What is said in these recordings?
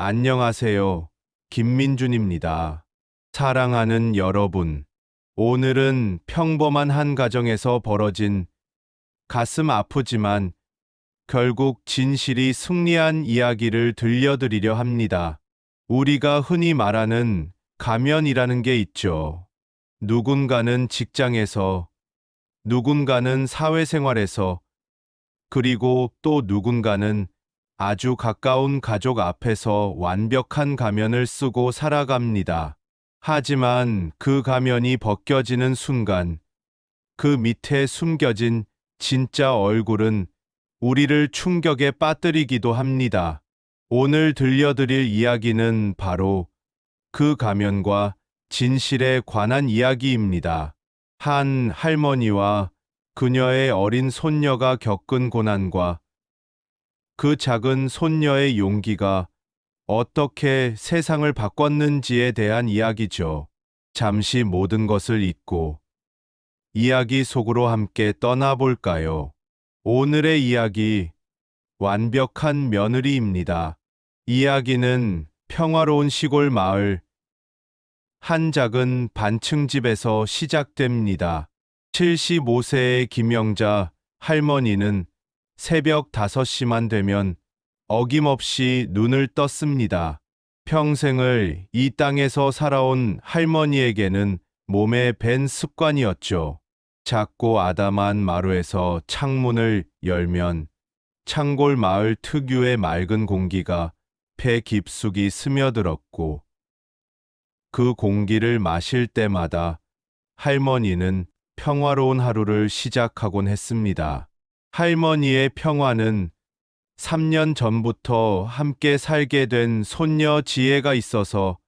안녕하세요. 김민준입니다. 사랑하는 여러분, 오늘은 평범한 한 가정에서 벌어진 가슴 아프지만 결국 진실이 승리한 이야기를 들려드리려 합니다. 우리가 흔히 말하는 가면이라는 게 있죠. 누군가는 직장에서, 누군가는 사회생활에서, 그리고 또 누군가는 아주 가까운 가족 앞에서 완벽한 가면을 쓰고 살아갑니다. 하지만 그 가면이 벗겨지는 순간, 그 밑에 숨겨진 진짜 얼굴은 우리를 충격에 빠뜨리기도 합니다. 오늘 들려드릴 이야기는 바로 그 가면과 진실에 관한 이야기입니다. 한 할머니와 그녀의 어린 손녀가 겪은 고난과 그 작은 손녀의 용기가 어떻게 세상을 바꿨는지에 대한 이야기죠. 잠시 모든 것을 잊고 이야기 속으로 함께 떠나볼까요? 오늘의 이야기, 완벽한 며느리입니다. 이야기는 평화로운 시골 마을, 한 작은 반층 집에서 시작됩니다. 75세의 김영자 할머니는 새벽 5시만 되면 어김없이 눈을 떴습니다. 평생을 이 땅에서 살아온 할머니에게는 몸에 밴 습관이었죠. 작고 아담한 마루에서 창문을 열면 창골 마을 특유의 맑은 공기가 폐 깊숙이 스며들었고 그 공기를 마실 때마다 할머니는 평화로운 하루를 시작하곤 했습니다. 할머니의 평화는 3년 전부터 함께 살게 된 손녀 지혜가 있어서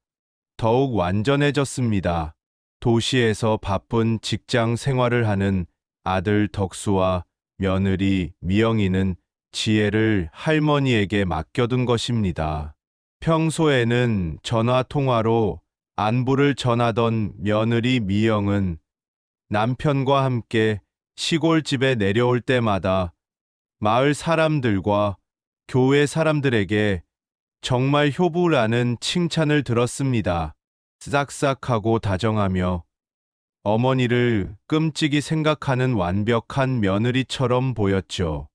더욱 완전해졌습니다. 도시에서 바쁜 직장 생활을 하는 아들 덕수와 며느리 미영이는 지혜를 할머니에게 맡겨둔 것입니다. 평소에는 전화 통화로 안부를 전하던 며느리 미영은 남편과 함께 시골집에 내려올 때마다 마을 사람들과 교회 사람들에게 정말 효부라는 칭찬을 들었습니다. 싹싹하고 다정하며 어머니를 끔찍이 생각하는 완벽한 며느리처럼 보였죠.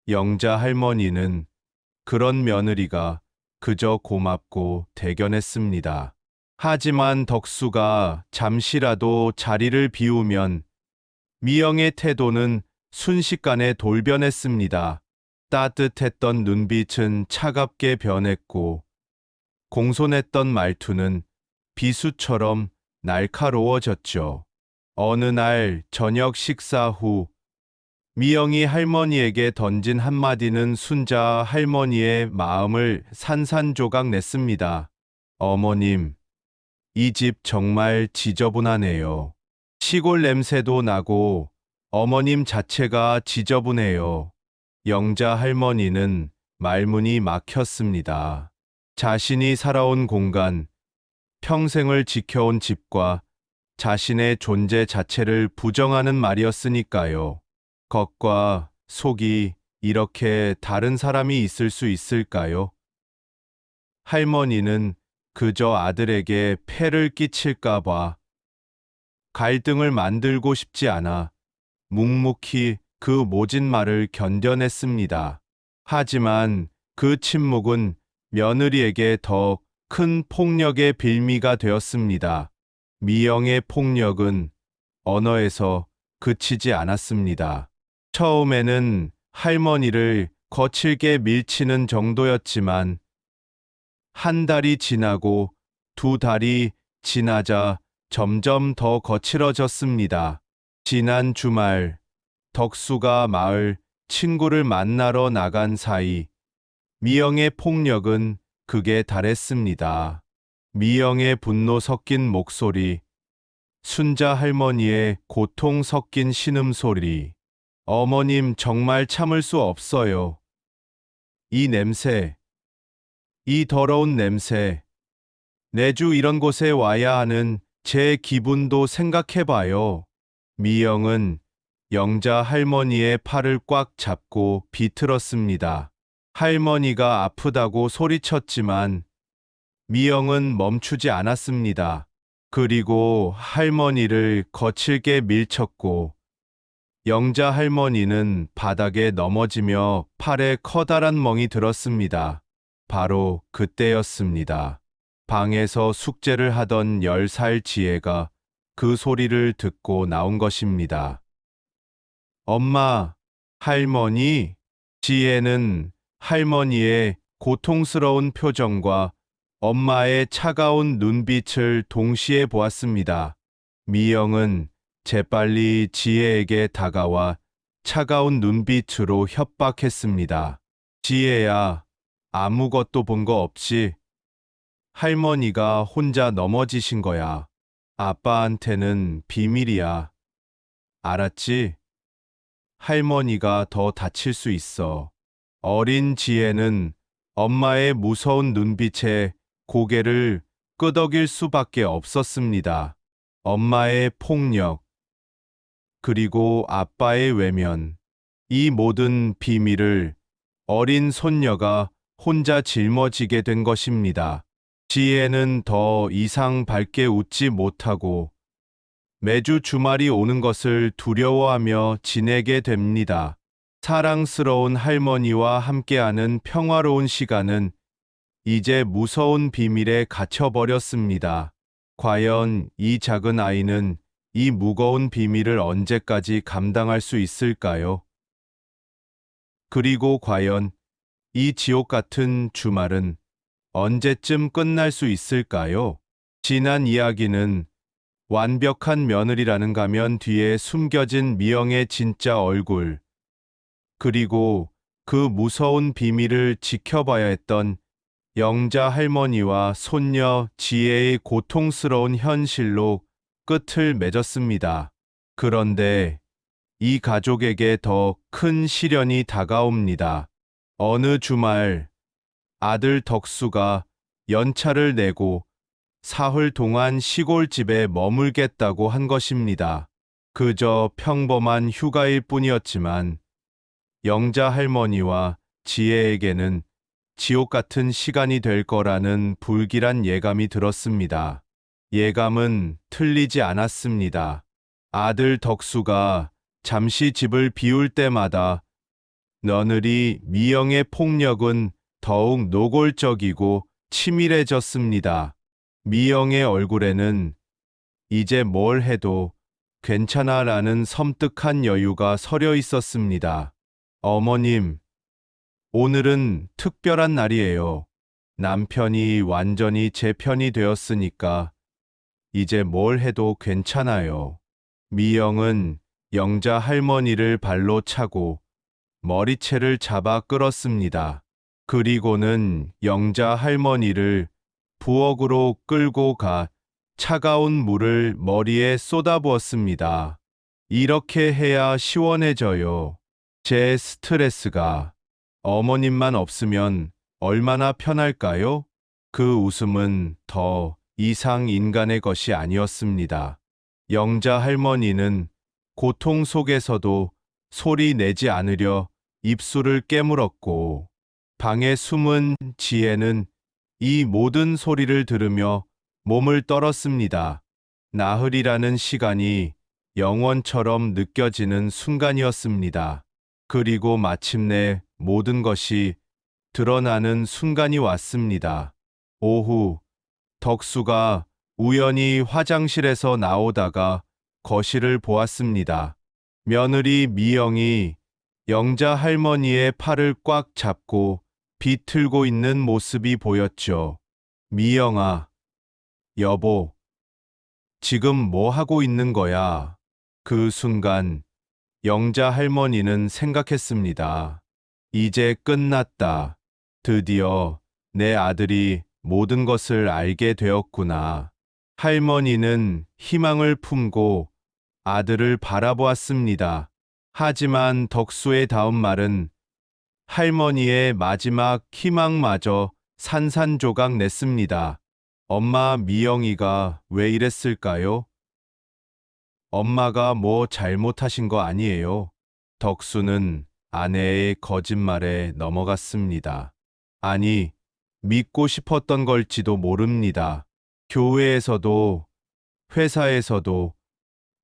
영자 할머니는 그런 며느리가 그저 고맙고 대견했습니다. 하지만 덕수가 잠시라도 자리를 비우면 미영의 태도는 순식간에 돌변했습니다. 따뜻했던 눈빛은 차갑게 변했고 공손했던 말투는 비수처럼 날카로워졌죠. 어느 날 저녁 식사 후 미영이 할머니에게 던진 한마디는 순자 할머니의 마음을 산산조각 냈습니다. 어머님, 이 집 정말 지저분하네요. 시골 냄새도 나고 어머님 자체가 지저분해요. 영자 할머니는 말문이 막혔습니다. 자신이 살아온 공간, 평생을 지켜온 집과 자신의 존재 자체를 부정하는 말이었으니까요. 겉과 속이 이렇게 다른 사람이 있을 수 있을까요? 할머니는 그저 아들에게 폐를 끼칠까봐 갈등을 만들고 싶지 않아 묵묵히 그 모진 말을 견뎌냈습니다. 하지만 그 침묵은 며느리에게 더 큰 폭력의 빌미가 되었습니다. 미영의 폭력은 언어에서 그치지 않았습니다. 처음에는 할머니를 거칠게 밀치는 정도였지만 한 달이 지나고 2달이 지나자 점점 더 거칠어졌습니다. 지난 주말 덕수가 마을 친구를 만나러 나간 사이 미영의 폭력은 극에 달했습니다. 미영의 분노 섞인 목소리, 순자 할머니의 고통 섞인 신음소리. 어머님 정말 참을 수 없어요. 이 냄새, 이 더러운 냄새. 매주 이런 곳에 와야 하는 제 기분도 생각해봐요. 미영은 영자 할머니의 팔을 꽉 잡고 비틀었습니다. 할머니가 아프다고 소리쳤지만 미영은 멈추지 않았습니다. 그리고 할머니를 거칠게 밀쳤고 영자 할머니는 바닥에 넘어지며 팔에 커다란 멍이 들었습니다. 바로 그때였습니다. 방에서 숙제를 하던 10살 지혜가 그 소리를 듣고 나온 것입니다. 엄마, 할머니, 지혜는 할머니의 고통스러운 표정과 엄마의 차가운 눈빛을 동시에 보았습니다. 미영은 재빨리 지혜에게 다가와 차가운 눈빛으로 협박했습니다. 지혜야, 아무것도 본 거 없지? 할머니가 혼자 넘어지신 거야. 아빠한테는 비밀이야. 알았지? 할머니가 더 다칠 수 있어. 어린 지혜는 엄마의 무서운 눈빛에 고개를 끄덕일 수밖에 없었습니다. 엄마의 폭력, 그리고 아빠의 외면, 이 모든 비밀을 어린 손녀가 혼자 짊어지게 된 것입니다. 지혜는 더 이상 밝게 웃지 못하고 매주 주말이 오는 것을 두려워하며 지내게 됩니다. 사랑스러운 할머니와 함께하는 평화로운 시간은 이제 무서운 비밀에 갇혀버렸습니다. 과연 이 작은 아이는 이 무거운 비밀을 언제까지 감당할 수 있을까요? 그리고 과연 이 지옥 같은 주말은 언제쯤 끝날 수 있을까요? 지난 이야기는 완벽한 며느리라는 가면 뒤에 숨겨진 미영의 진짜 얼굴, 그리고 그 무서운 비밀을 지켜봐야 했던 영자 할머니와 손녀 지혜의 고통스러운 현실로 끝을 맺었습니다. 그런데 이 가족에게 더 큰 시련이 다가옵니다. 어느 주말 아들 덕수가 연차를 내고 사흘 동안 시골집에 머물겠다고 한 것입니다. 그저 평범한 휴가일 뿐이었지만 영자 할머니와 지혜에게는 지옥 같은 시간이 될 거라는 불길한 예감이 들었습니다. 예감은 틀리지 않았습니다. 아들 덕수가 잠시 집을 비울 때마다 며느리 미영의 폭력은 더욱 노골적이고 치밀해졌습니다. 미영의 얼굴에는 이제 뭘 해도 괜찮아라는 섬뜩한 여유가 서려 있었습니다. 어머님, 오늘은 특별한 날이에요. 남편이 완전히 제 편이 되었으니까 이제 뭘 해도 괜찮아요. 미영은 영자 할머니를 발로 차고 머리채를 잡아 끌었습니다. 그리고는 영자 할머니를 부엌으로 끌고 가 차가운 물을 머리에 쏟아부었습니다. 이렇게 해야 시원해져요. 제 스트레스가. 어머님만 없으면 얼마나 편할까요? 그 웃음은 더 이상 인간의 것이 아니었습니다. 영자 할머니는 고통 속에서도 소리 내지 않으려 입술을 깨물었고, 방에 숨은 지혜는 이 모든 소리를 들으며 몸을 떨었습니다. 나흘이라는 시간이 영원처럼 느껴지는 순간이었습니다. 그리고 마침내 모든 것이 드러나는 순간이 왔습니다. 오후, 덕수가 우연히 화장실에서 나오다가 거실을 보았습니다. 며느리 미영이 영자 할머니의 팔을 꽉 잡고 비틀고 있는 모습이 보였죠. 미영아, 여보, 지금 뭐 하고 있는 거야? 그 순간 영자 할머니는 생각했습니다. 이제 끝났다. 드디어 내 아들이 모든 것을 알게 되었구나. 할머니는 희망을 품고 아들을 바라보았습니다. 하지만 덕수의 다음 말은 할머니의 마지막 희망마저 산산조각 냈습니다. 엄마 미영이가 왜 이랬을까요? 엄마가 뭐 잘못하신 거 아니에요. 덕수는 아내의 거짓말에 넘어갔습니다. 아니, 믿고 싶었던 걸지도 모릅니다. 교회에서도 회사에서도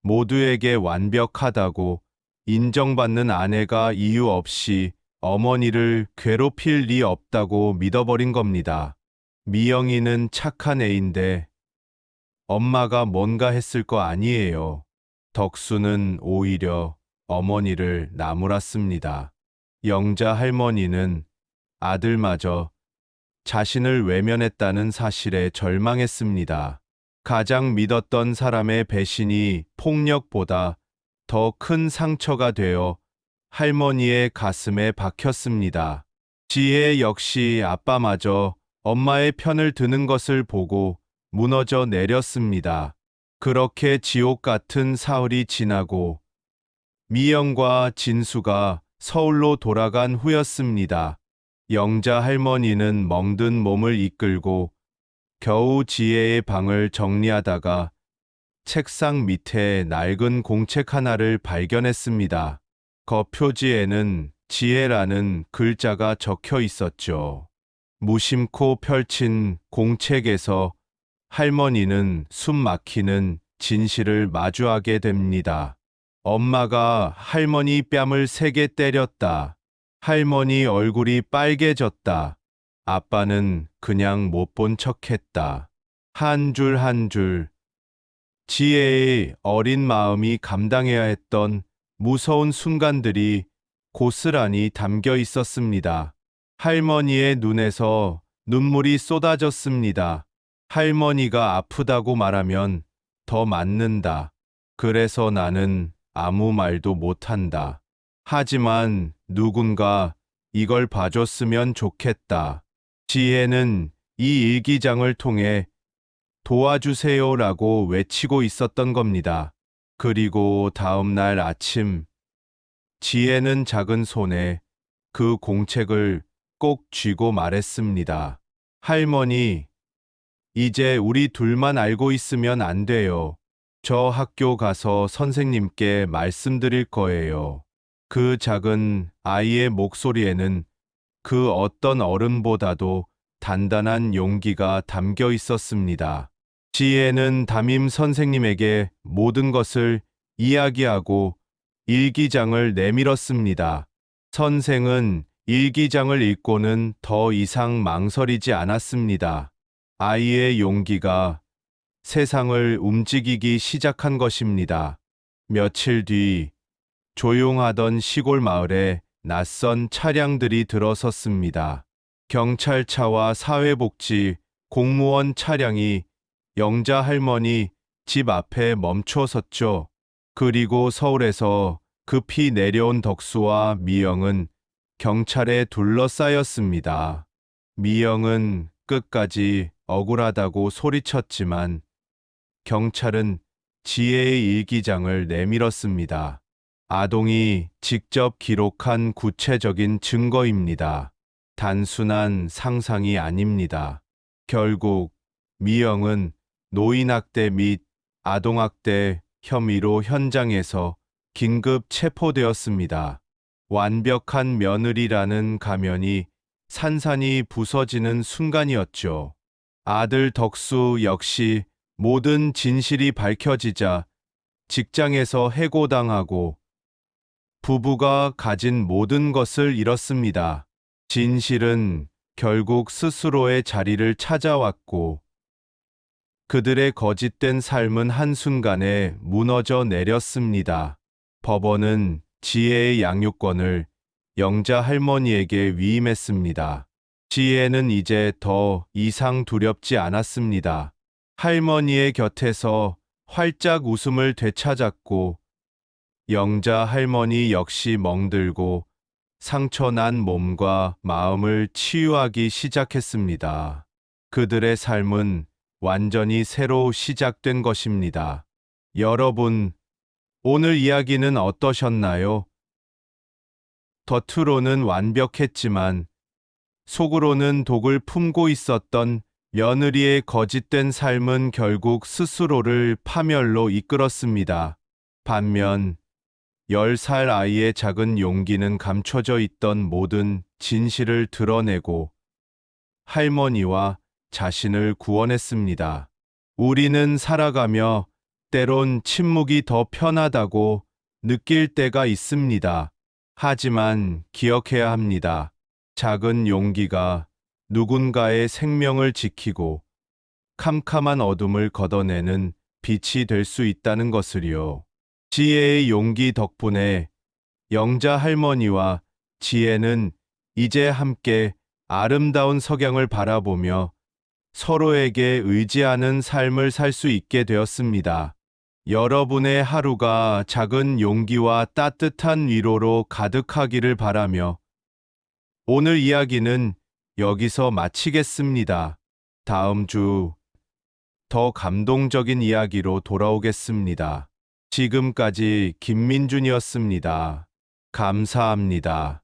모두에게 완벽하다고 인정받는 아내가 이유 없이 어머니를 괴롭힐 리 없다고 믿어버린 겁니다. 미영이는 착한 애인데 엄마가 뭔가 했을 거 아니에요. 덕수는 오히려 어머니를 나무랐습니다. 영자 할머니는 아들마저 자신을 외면했다는 사실에 절망했습니다. 가장 믿었던 사람의 배신이 폭력보다 더 큰 상처가 되어 할머니의 가슴에 박혔습니다. 지혜 역시 아빠마저 엄마의 편을 드는 것을 보고 무너져 내렸습니다. 그렇게 지옥 같은 사흘이 지나고 미영과 진수가 서울로 돌아간 후였습니다. 영자 할머니는 멍든 몸을 이끌고 겨우 지혜의 방을 정리하다가 책상 밑에 낡은 공책 하나를 발견했습니다. 겉표지에는 지혜라는 글자가 적혀 있었죠. 무심코 펼친 공책에서 할머니는 숨 막히는 진실을 마주하게 됩니다. 엄마가 할머니 뺨을 세게 때렸다. 할머니 얼굴이 빨개졌다. 아빠는 그냥 못 본 척했다. 한 줄 한 줄. 지혜의 어린 마음이 감당해야 했던 무서운 순간들이 고스란히 담겨 있었습니다. 할머니의 눈에서 눈물이 쏟아졌습니다. 할머니가 아프다고 말하면 더 맞는다. 그래서 나는 아무 말도 못한다. 하지만 누군가 이걸 봐줬으면 좋겠다. 지혜는 이 일기장을 통해 도와주세요라고 외치고 있었던 겁니다. 그리고 다음 날 아침, 지혜는 작은 손에 그 공책을 꼭 쥐고 말했습니다. 할머니, 이제 우리 둘만 알고 있으면 안 돼요. 저 학교 가서 선생님께 말씀드릴 거예요. 그 작은 아이의 목소리에는 그 어떤 어른보다도 단단한 용기가 담겨 있었습니다. 지혜는 담임 선생님에게 모든 것을 이야기하고 일기장을 내밀었습니다. 선생은 일기장을 읽고는 더 이상 망설이지 않았습니다. 아이의 용기가 세상을 움직이기 시작한 것입니다. 며칠 뒤 조용하던 시골 마을에 낯선 차량들이 들어섰습니다. 경찰차와 사회복지 공무원 차량이 영자 할머니 집 앞에 멈춰 섰죠. 그리고 서울에서 급히 내려온 덕수와 미영은 경찰에 둘러싸였습니다. 미영은 끝까지 억울하다고 소리쳤지만 경찰은 지혜의 일기장을 내밀었습니다. 아동이 직접 기록한 구체적인 증거입니다. 단순한 상상이 아닙니다. 결국 미영은 노인학대 및 아동학대 혐의로 현장에서 긴급 체포되었습니다. 완벽한 며느리라는 가면이 산산이 부서지는 순간이었죠. 아들 덕수 역시 모든 진실이 밝혀지자 직장에서 해고당하고 부부가 가진 모든 것을 잃었습니다. 진실은 결국 스스로의 자리를 찾아왔고 그들의 거짓된 삶은 한순간에 무너져 내렸습니다. 법원은 지혜의 양육권을 영자 할머니에게 위임했습니다. 지혜는 이제 더 이상 두렵지 않았습니다. 할머니의 곁에서 활짝 웃음을 되찾았고 영자 할머니 역시 멍들고 상처난 몸과 마음을 치유하기 시작했습니다. 그들의 삶은 완전히 새로 시작된 것입니다. 여러분, 오늘 이야기는 어떠셨나요? 겉으로는 완벽했지만 속으로는 독을 품고 있었던 며느리의 거짓된 삶은 결국 스스로를 파멸로 이끌었습니다. 반면 10살 아이의 작은 용기는 감춰져 있던 모든 진실을 드러내고 할머니와 자신을 구원했습니다. 우리는 살아가며 때론 침묵이 더 편하다고 느낄 때가 있습니다. 하지만 기억해야 합니다. 작은 용기가 누군가의 생명을 지키고 캄캄한 어둠을 걷어내는 빛이 될 수 있다는 것을요. 지혜의 용기 덕분에 영자 할머니와 지혜는 이제 함께 아름다운 석양을 바라보며 서로에게 의지하는 삶을 살 수 있게 되었습니다. 여러분의 하루가 작은 용기와 따뜻한 위로로 가득하기를 바라며 오늘 이야기는 여기서 마치겠습니다. 다음 주 더 감동적인 이야기로 돌아오겠습니다. 지금까지 김민준이었습니다. 감사합니다.